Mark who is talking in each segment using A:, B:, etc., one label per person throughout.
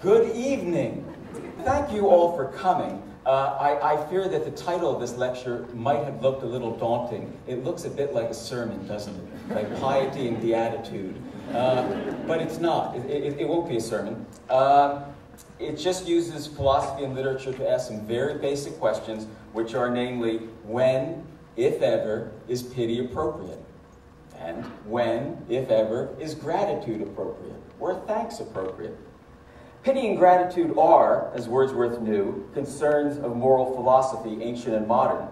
A: Good evening. Thank you all for coming. I fear that the title of this lecture might have looked a little daunting. It looks a bit like a sermon, doesn't it? Like piety and beatitude. But it's not. It won't be a sermon. It just uses philosophy and literature to ask some very basic questions, which are namely, when, if ever, is pity appropriate? And when, if ever, is gratitude appropriate? Or thanks appropriate? Pity and gratitude are, as Wordsworth knew, concerns of moral philosophy, ancient and modern.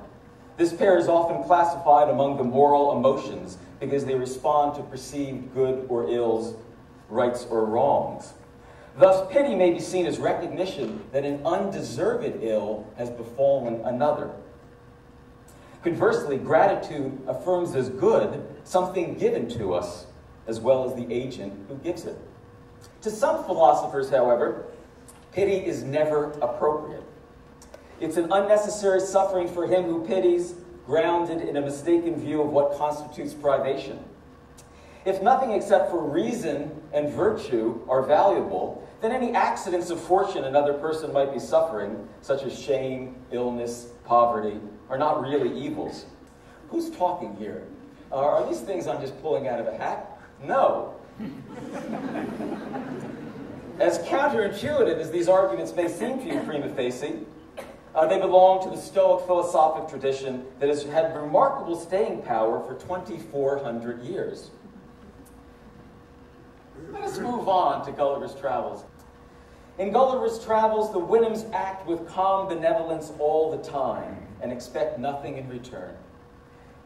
A: This pair is often classified among the moral emotions because they respond to perceived good or ills, rights or wrongs. Thus, pity may be seen as recognition that an undeserved ill has befallen another. Conversely, gratitude affirms as good something given to us, as well as the agent who gives it. To some philosophers, however, pity is never appropriate. It's an unnecessary suffering for him who pities, grounded in a mistaken view of what constitutes privation. If nothing except for reason and virtue are valuable, then any accidents of fortune another person might be suffering, such as shame, illness, poverty, are not really evils. Who's talking here? Are these things I'm just pulling out of a hat? No. As counterintuitive as these arguments may seem to you prima facie, they belong to the Stoic philosophic tradition that has had remarkable staying power for 2,400 years. Let us move on to Gulliver's Travels. In Gulliver's Travels, the Winhams act with calm benevolence all the time and expect nothing in return.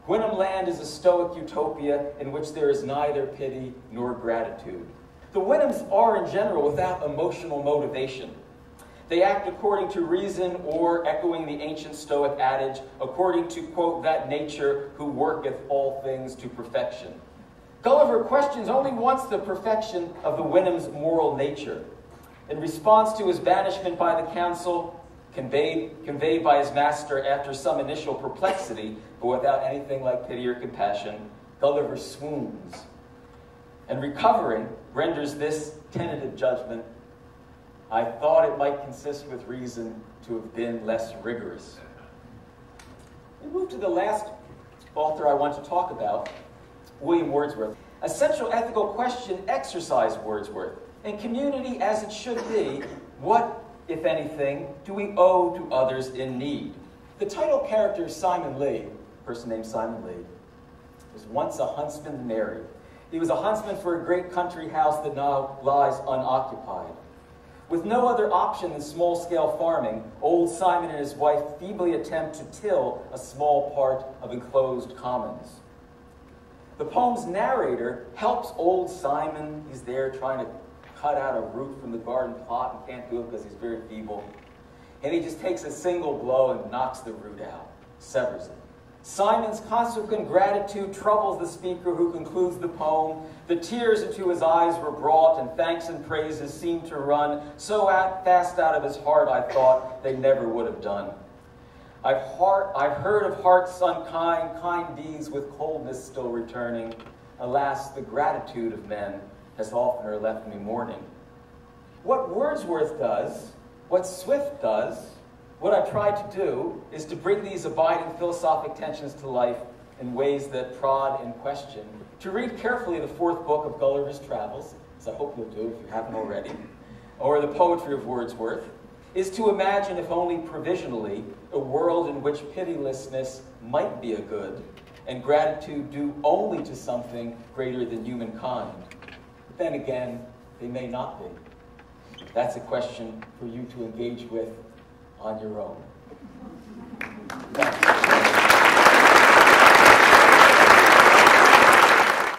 A: Gwynham Land is a Stoic utopia in which there is neither pity nor gratitude. The Winhams are, in general, without emotional motivation. They act according to reason, or, echoing the ancient Stoic adage, according to, quote, that nature who worketh all things to perfection. Gulliver questions only once the perfection of the Winhams' moral nature. In response to his banishment by the council, conveyed by his master after some initial perplexity, but without anything like pity or compassion, Gulliver swoons, and recovering, renders this tentative judgment: I thought it might consist with reason to have been less rigorous. We move to the last author I want to talk about, William Wordsworth. A central ethical question exercised Wordsworth. In community as it should be, what, if anything, do we owe to others in need? The title character, Simon Lee, a person named Simon Lee, was once a huntsman married. He was a huntsman for a great country house that now lies unoccupied. With no other option than small-scale farming, old Simon and his wife feebly attempt to till a small part of enclosed commons. The poem's narrator helps old Simon. He's there trying to cut out a root from the garden plot and can't do it because he's very feeble. And he just takes a single blow and knocks the root out, severs it. Simon's consequent gratitude troubles the speaker, who concludes the poem. The tears into his eyes were brought, and thanks and praises seemed to run so fast out of his heart, I thought they never would have done. I've heard of hearts unkind, kind deeds with coldness still returning. Alas, the gratitude of men has oftener left me mourning. What Wordsworth does, what Swift does, what I try to do is to bring these abiding philosophic tensions to life in ways that prod and question. To read carefully the fourth book of Gulliver's Travels, as I hope you'll do if you haven't already, or the poetry of Wordsworth, is to imagine, if only provisionally, a world in which pitilessness might be a good, and gratitude due only to something greater than humankind. But then again, they may not be. That's a question for you to engage with on your own. Thank you.